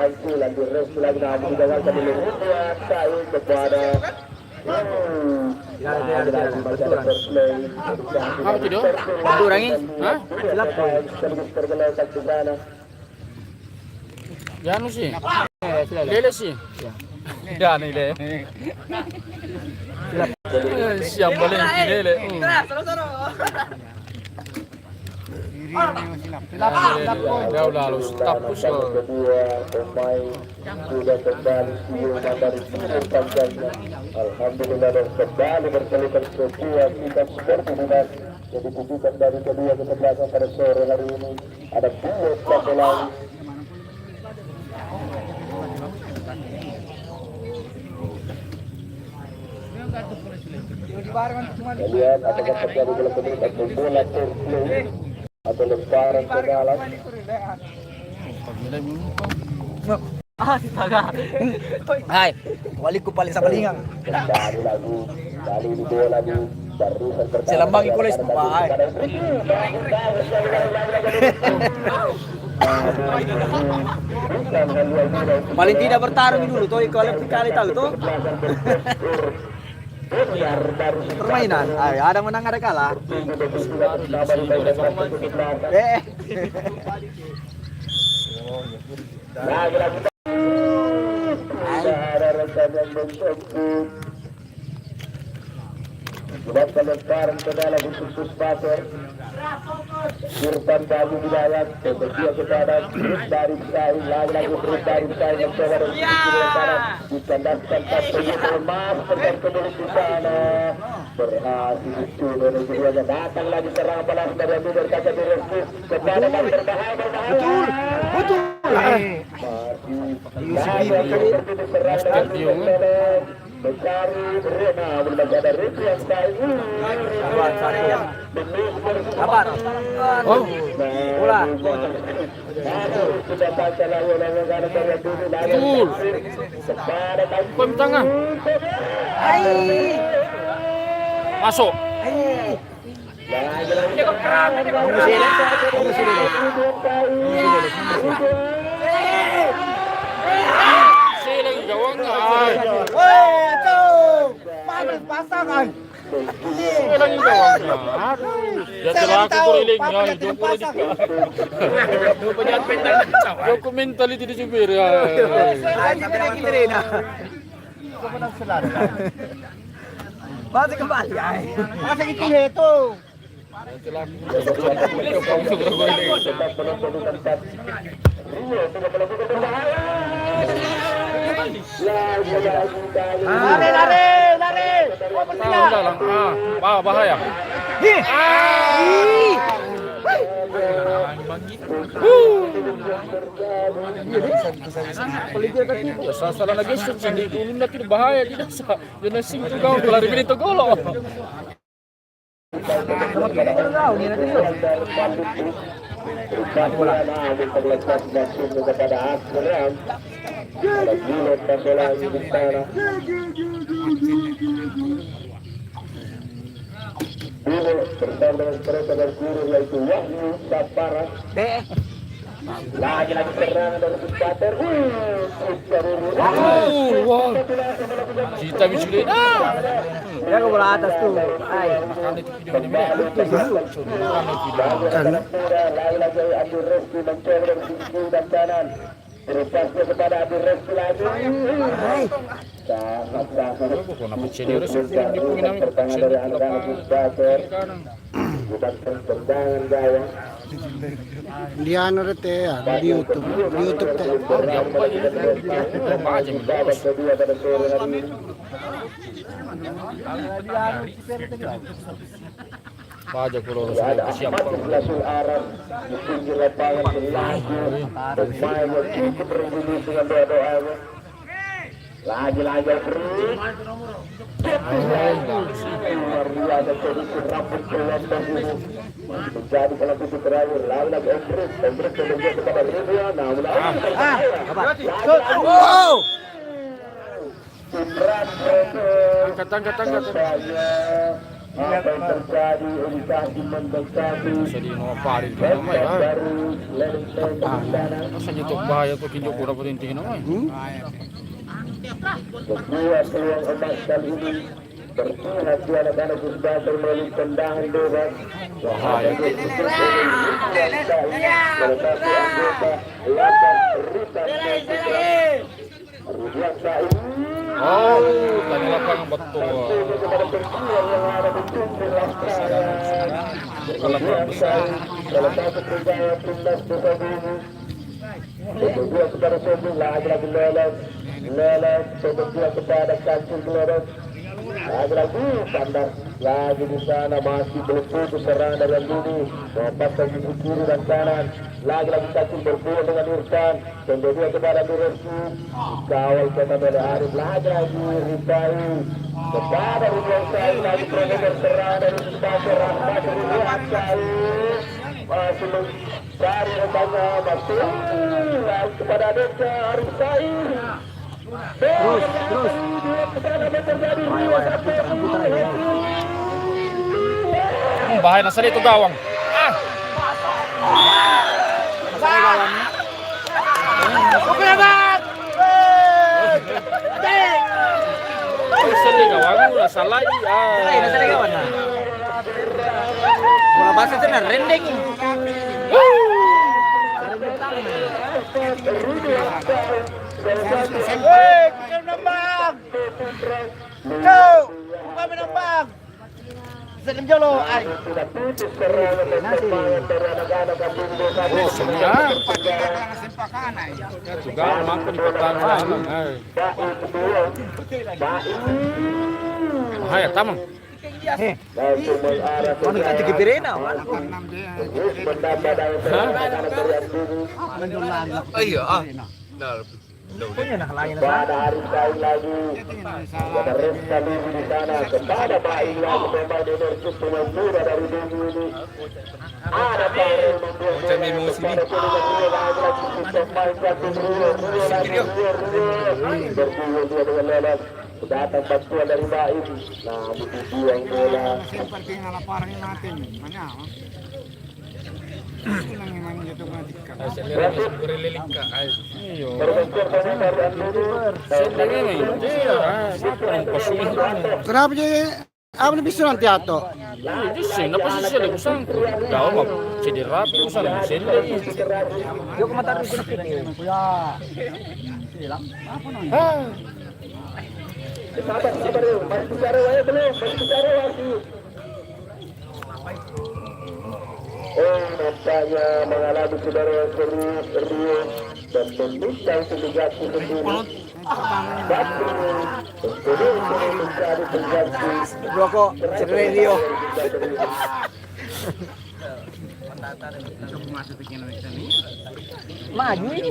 Lanjut rest lagi namun digagalkan dulu Said kepada Apa itu dia? Kurangi? Hah? Silap poin. Tergeletak di sana. Ya anu sih. Sila. Lele sih. Ya nih lele. Siap balik lele. Jauh lalu tapus Kedua pemain sudah kembali siul dari timur panjangnya. Alhamdulillah dan kembali berkelukan kedua kita seperti dinas. Jadi tujukan dari kedua kesebelasan pada sore hari ini ada dua satu lagi. Lihat apakah terjadi dalam bentuk bola terplay atau lemparan ke dalam. Astaga. Hai, waliku paling sa balingang. Kembali lagi, kali ini bola di barusan pertama. Silambang ikulis bahay. Paling tidak bertarung dulu tuh kalau kali tahu tuh. Permainan, ay, ada menang ada kalah. Ada rencana yang bentuk sudah lemparan ke dalam untuk Puspater. Irfan Baju Hidayat kemudian kepada Chris dari Sain lagi Chris dari Sain mencoba dari sisi kanan dikandaskan satu emas dan kembali di sana berhasil itu dan kemudian datang lagi serangan balas dari Abdul Kaca Diresi kepada yang berbahaya betul masih mencari Rena berbagai ada Rena yang Sain Kabar. Oh, bola. Sudah baca lalu negara dulu lagi. Pem tengah. Masuk. Sih lagi gawangnya. Woi, tuh. Panas pasangan. Lagi gawangnya. Ya celaka kuriling ya, joko ini. Joko mental itu disubir ya. Masih kembali ay. Masih itu itu. Lari. Bahaya. Sasaran lagi sendiri dulu nanti bahaya tidak sah. Jangan sing tu kau lari bini tu golo. Dulu bersama dengan kereta dan guru yaitu Wahyu Sapara. Lagi serangan dari Puspater. Wah. Kita bisulin. Ya ke bola atas tuh. Ay. Lagi Abdul Reski mencoba dari sisi dan kanan. Berpasnya kepada Abdul Reski lagi. Pertahanan dari anak-anak Puspater. Bukan tendangan gawang. Di ano rete ya, di YouTube teh. Pajak pulau Ada siap. Lasul Arab di pinggir lapangan berlaku bermain yang cukup berhubungan dengan doa-doanya. Lagi-lagi terus. Luar biasa sedikit rambut keluar dari menjadi kalau itu terakhir lagi Embrus kemudian kepada Ridwan. Wow. Angkat. Apa yang terjadi? Edukasi mendekati. Bisa diinovarin itu namanya. Dari Lenteng di sana. Rasanya untuk bahaya tuh kinjo kurang penting namanya. Kedua peluang emas kali ini berpihak di anak-anak Gusbater melalui tendangan bebas. Bahaya. Melintasi anggota Lapan Rutan Rudian Said. Oh, tadi lapangan betul. Kepada penjual yang ada di tumpul lapangan. Rudian Said salah satu pegawai timnas Desa Bumi. Kedua kepada Sobing lagi-lagi Leles kedua kepada Kancil Leles. Lagi-lagi Sandar lagi di sana masih belum putus serangan dari Andini, melepaskan sisi kiri dan kanan. Lagi-lagi Kancil berbuat dengan Irfan, kedua kepada Miresu, dikawal kepada oleh Arif. Lagi-lagi Rifai kepada Ridwan Said, lagi promotor serangan dari Gusbater Rahmat Ridwan Said masih mencari rekannya, masih lagi kepada Desa Arif Said. Terus Bahaya nasari itu gawang. Oke, Bang. Nasari gawang udah salah. Nasari kawan. Bola basah itu rendeng. Bukan menambang. Kau, bukan menambang. Sedem jolo, ay. Oh, semua. Juga makan di pertahanan. Bahaya tamang. Mana kita kibirena? Oh iya. Punya nak lain pada Arif Said lagi kepada Resta Bibi di sana, kepada Baik lagi pemain energi pemain muda dari Bibi ini. Ada Baik membuat kepada Rio lagi pemain satu Rio berdua dua dengan Lelas. Datang bantuan dari Baik, namun dibuang bola. Seperti ngalaparan natin, mana? Kenapa jadi apa nih bisa nanti atau? Itu sih, kenapa sih sih lagi usang? Gak apa, cedera, usang sih lagi. Yo komentar di sini. Ya. Sabar dulu, masih bicara ya belum, masih bicara lagi. Oh, nampaknya mengalami saudara serius dan meminta untuk diganti sendiri. Satu, untuk mencari pengganti. Rokok, Rio. Maju ini.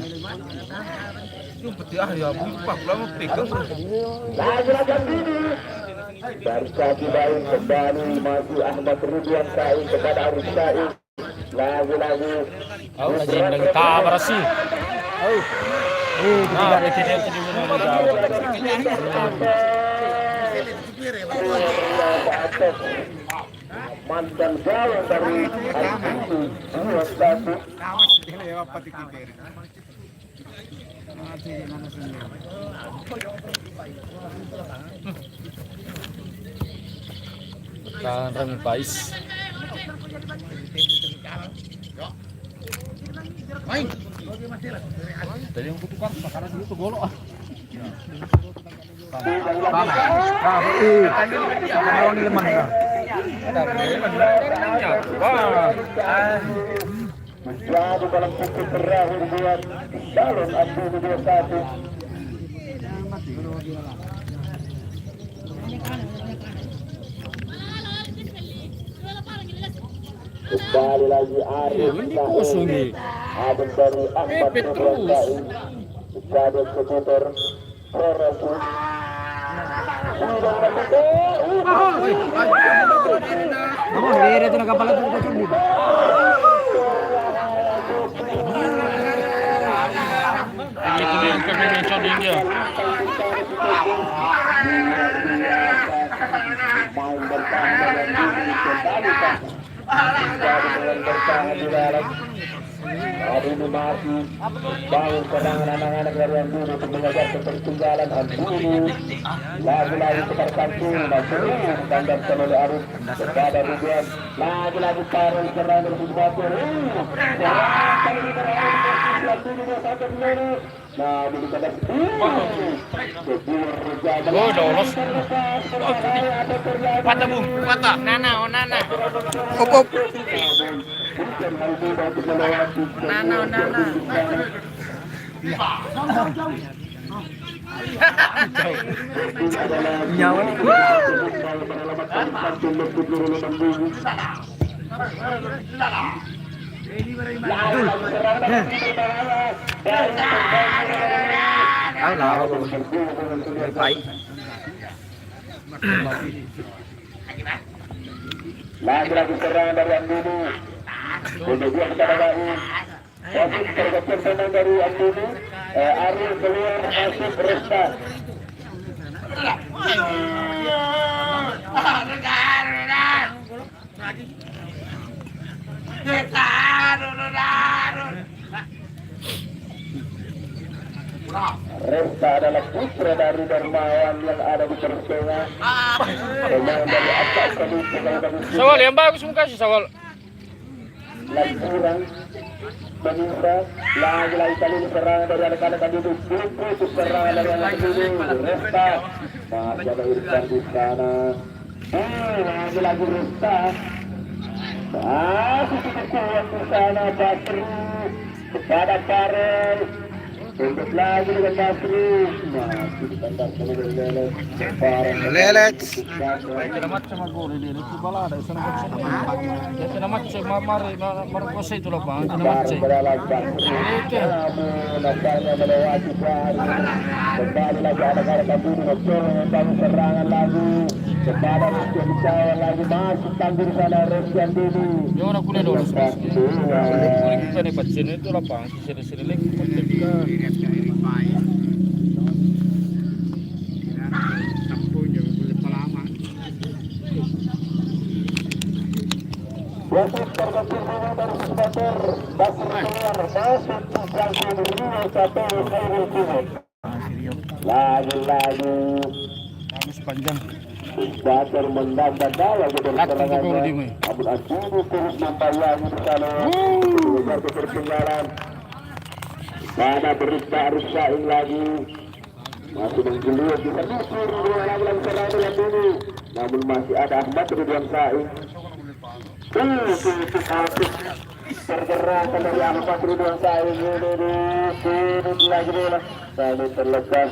Lagi-lagi ini. Dari kaki Baik kembali masih Ahmad Ridwan Said kepada Arif Said. Lagi-lagi. Oh, lagi tabar sih. Nah, tidak mantan gawang dari Arif Satu. Tahan Rami Pais. Main. Tadi yang kutukan makanan dulu tuh golok. Menjadi dalam pukul terakhir buat calon Abdul 21. Kembali lagi Arif Said. Ada dari Ahmad Ridwan Said. Ada seputar Korasu. Vamos a ver, esto no capaz de subir. Main bertahan dengan wanita. Jadi dengan bertahan di dalam. Hari ini masih bangun serangan anak-anak dari Andini untuk mengejar ketertinggalan Andini. Lagi-lagi tukar kaki, masih ditandaskan oleh Arif kepada Ruben. Lagi-lagi parah serangan dari Bukbatur. Kali ini terakhir Andini dia satu menit. Nah, di kandas. Oh, dolos. Patah bu, patah. Nana. Op. Nana. Nyawa. Baik. Lagi-lagi serangan dari Andini. Kemudian kita dapat wasit tergeser tenang dari Andini. Ariel keluar masuk Resta. Resta adalah putra dari Darmawan yang ada di Persema. Pemain dari atas Sawal yang bagus muka sih Sawal. lagi kurang menimpa lagi kali ini serangan dari anak-anak Andini. Putus serangan dari anak Andini. Resta masih ada Irfan di sana. Lagi Resta cukup kuat di sana. Basri kepada Karel. Untuk lagi dengan Basri masih ditandaskan oleh Lelet. Lelet. Selamat sama gol ini. Itu bala ada selamat sama markos itu lah bang. Selamat sih. Nampaknya melewati Fahri. Kembali lagi anak-anak Andini mencoba membangun serangan lagi kepada Rizky Bicawan lagi masuk tanggung sana Rizky Andini. Yo nak kuliah dulu. Kuliah kita nih pacin itu lah bang. Sini lagi. Wasit tergeser dari supporter Basri keluar masuk yang kedua satu Khairul Kumut. Lagi Panjang. Bater menambah daya ke dalam serangannya. Namun Andini terus membayangi di sana. Mengejar ketertinggalan. Mana berita Arif Saing lagi. Masih menggeliat di telusur dua lagi serangan dari Andini. Namun masih ada Ahmad Ridwan Saing. Tergerak dari Ahmad Ridwan Saing. Ini lagi bola. Lalu terlepas.